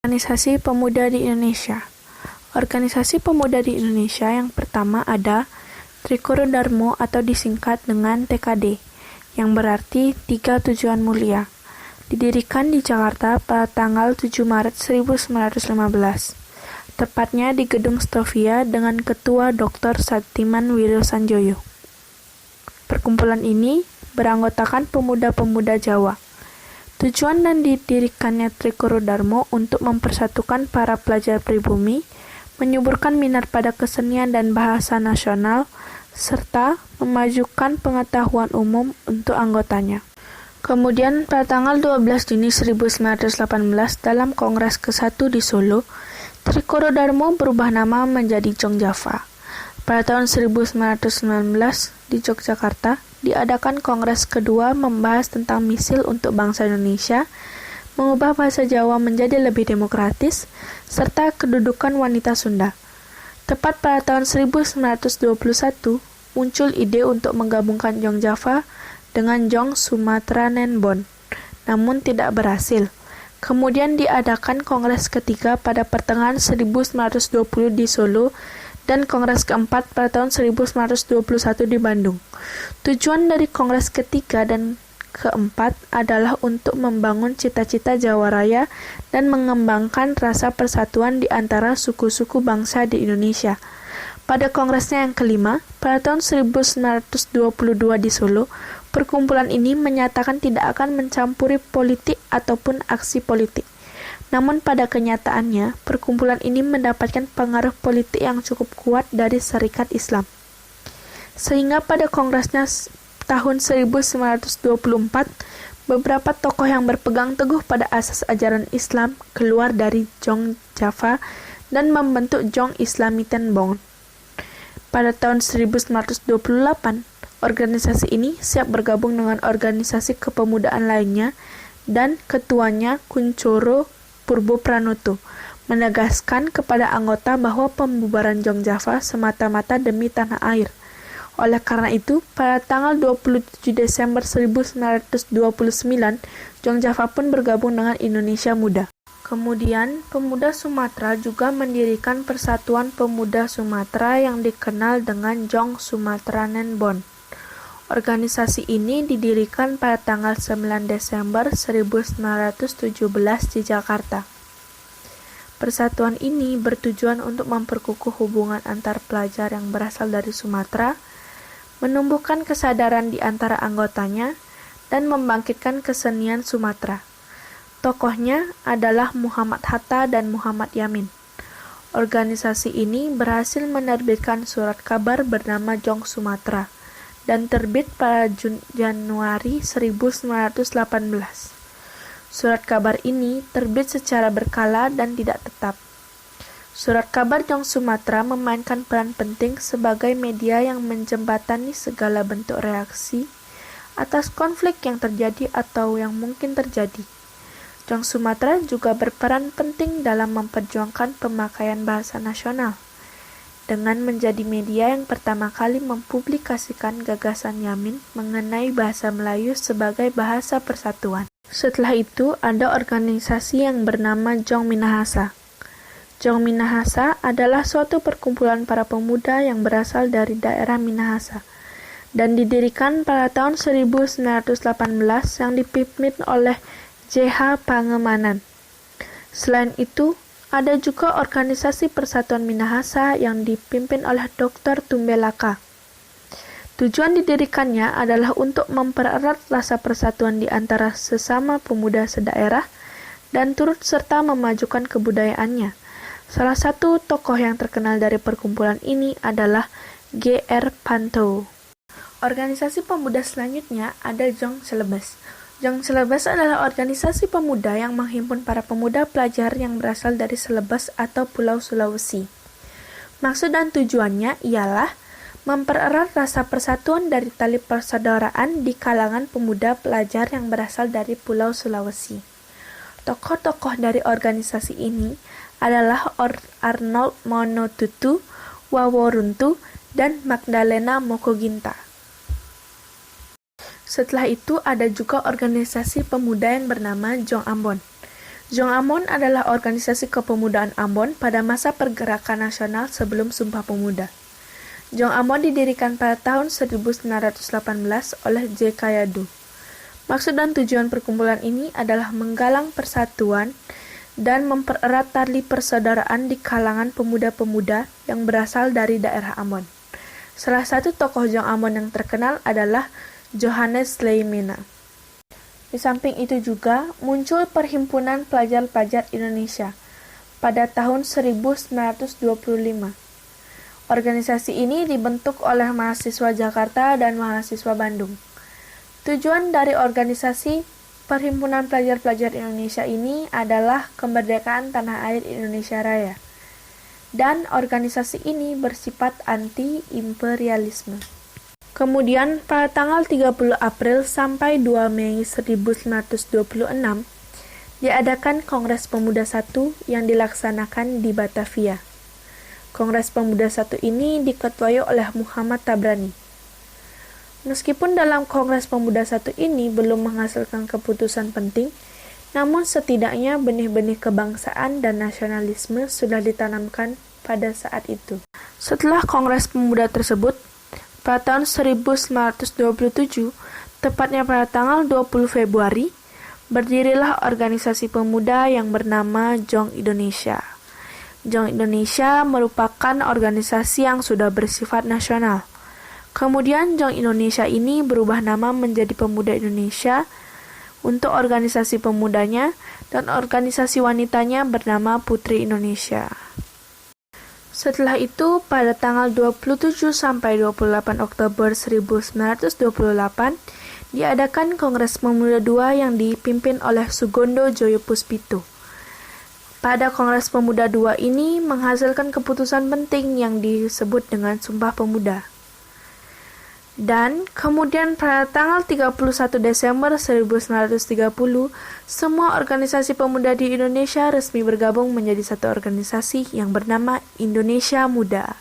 Organisasi Pemuda di Indonesia. Organisasi pemuda di Indonesia yang pertama ada Trikoro Darmo atau disingkat dengan TKD, yang berarti Tiga Tujuan Mulia. Didirikan di Jakarta pada tanggal 7 Maret 1915, tepatnya di Gedung Stovia dengan Ketua Dr. Satiman Wirosanjoyo. Perkumpulan ini beranggotakan pemuda-pemuda Jawa. Tujuan dan didirikannya Trikoro Darmo untuk mempersatukan para pelajar pribumi, menyuburkan minat pada kesenian dan bahasa nasional, serta memajukan pengetahuan umum untuk anggotanya. Kemudian pada tanggal 12 Juni 1918 dalam Kongres ke-1 di Solo, Trikoro Darmo berubah nama menjadi Jong Java. Pada tahun 1919 di Yogyakarta, diadakan Kongres kedua membahas tentang misil untuk bangsa Indonesia, mengubah bahasa Jawa menjadi lebih demokratis, serta kedudukan wanita Sunda. Tepat pada tahun 1921, muncul ide untuk menggabungkan Jong Java dengan Jong Sumatera Nenbon, namun tidak berhasil. Kemudian diadakan Kongres ketiga pada pertengahan 1920 di Solo dan Kongres keempat pada tahun 1921 di Bandung. Tujuan dari Kongres ketiga dan keempat adalah untuk membangun cita-cita Jawa Raya dan mengembangkan rasa persatuan di antara suku-suku bangsa di Indonesia. Pada kongresnya yang kelima, pada tahun 1922 di Solo, perkumpulan ini menyatakan tidak akan mencampuri politik ataupun aksi politik. Namun pada kenyataannya, perkumpulan ini mendapatkan pengaruh politik yang cukup kuat dari Serikat Islam. Sehingga pada kongresnya tahun 1924, beberapa tokoh yang berpegang teguh pada asas ajaran Islam keluar dari Jong Java dan membentuk Jong Islamiten Bond. Pada tahun 1928, organisasi ini siap bergabung dengan organisasi kepemudaan lainnya dan ketuanya Kuncoro Purbo Pranoto menegaskan kepada anggota bahwa pembubaran Jong Java semata-mata demi tanah air. Oleh karena itu, pada tanggal 27 Desember 1929, Jong Java pun bergabung dengan Indonesia Muda. Kemudian, pemuda Sumatera juga mendirikan Persatuan Pemuda Sumatera yang dikenal dengan Jong Sumatera Nenbon. Organisasi ini didirikan pada tanggal 9 Desember 1917 di Jakarta. Persatuan ini bertujuan untuk memperkukuh hubungan antar pelajar yang berasal dari Sumatera, menumbuhkan kesadaran di antara anggotanya, dan membangkitkan kesenian Sumatera. Tokohnya adalah Muhammad Hatta dan Muhammad Yamin. Organisasi ini berhasil menerbitkan surat kabar bernama Jong Sumatera dan terbit pada Januari 1918. Surat kabar ini terbit secara berkala dan tidak tetap. Surat kabar Jong Sumatera memainkan peran penting sebagai media yang menjembatani segala bentuk reaksi atas konflik yang terjadi atau yang mungkin terjadi. Jong Sumatera juga berperan penting dalam memperjuangkan pemakaian bahasa nasional, dengan menjadi media yang pertama kali mempublikasikan gagasan Yamin mengenai bahasa Melayu sebagai bahasa persatuan. Setelah itu, ada organisasi yang bernama Jong Minahasa. Jong Minahasa adalah suatu perkumpulan para pemuda yang berasal dari daerah Minahasa dan didirikan pada tahun 1918 yang dipimpin oleh J.H. Pangemanan. Selain itu, ada juga organisasi Persatuan Minahasa yang dipimpin oleh Dr. Tumbelaka. Tujuan didirikannya adalah untuk mempererat rasa persatuan di antara sesama pemuda sedaerah dan turut serta memajukan kebudayaannya. Salah satu tokoh yang terkenal dari perkumpulan ini adalah G.R. Panto. Organisasi pemuda selanjutnya ada Jong Celebes. Jong Celebes adalah organisasi pemuda yang menghimpun para pemuda pelajar yang berasal dari Celebes atau Pulau Sulawesi. Maksud dan tujuannya ialah mempererat rasa persatuan dari tali persaudaraan di kalangan pemuda pelajar yang berasal dari Pulau Sulawesi. Tokoh-tokoh dari organisasi ini adalah Arnold Monotutu, Wawo Runtu, dan Magdalena Mokoginta. Setelah itu ada juga organisasi pemuda yang bernama Jong Ambon. Jong Ambon adalah organisasi kepemudaan Ambon pada masa pergerakan nasional sebelum Sumpah Pemuda. Jong Ambon didirikan pada tahun 1918 oleh J. Kayadu. Maksud dan tujuan perkumpulan ini adalah menggalang persatuan dan mempererat tali persaudaraan di kalangan pemuda-pemuda yang berasal dari daerah Ambon. Salah satu tokoh Jong Ambon yang terkenal adalah Johannes Leimena. Di samping itu juga muncul Perhimpunan Pelajar-Pelajar Indonesia pada tahun 1925. Organisasi ini dibentuk oleh mahasiswa Jakarta dan mahasiswa Bandung. Tujuan dari organisasi Perhimpunan Pelajar-Pelajar Indonesia ini adalah kemerdekaan tanah air Indonesia Raya. Dan organisasi ini bersifat anti-imperialisme. Kemudian pada tanggal 30 April sampai 2 Mei 1926 diadakan Kongres Pemuda I yang dilaksanakan di Batavia. Kongres Pemuda I ini diketuai oleh Muhammad Tabrani. Meskipun dalam Kongres Pemuda I ini belum menghasilkan keputusan penting, namun setidaknya benih-benih kebangsaan dan nasionalisme sudah ditanamkan pada saat itu. Setelah Kongres Pemuda tersebut, pada tahun 1927, tepatnya pada tanggal 20 Februari, berdirilah organisasi pemuda yang bernama Jong Indonesia. Jong Indonesia merupakan organisasi yang sudah bersifat nasional. Kemudian Jong Indonesia ini berubah nama menjadi Pemuda Indonesia untuk organisasi pemudanya dan organisasi wanitanya bernama Putri Indonesia. Setelah itu, pada tanggal 27 sampai 28 Oktober 1928, diadakan Kongres Pemuda II yang dipimpin oleh Sugondo Joyopuspito. Pada Kongres Pemuda II ini menghasilkan keputusan penting yang disebut dengan Sumpah Pemuda. Dan kemudian pada tanggal 31 Desember 1930, semua organisasi pemuda di Indonesia resmi bergabung menjadi satu organisasi yang bernama Indonesia Muda.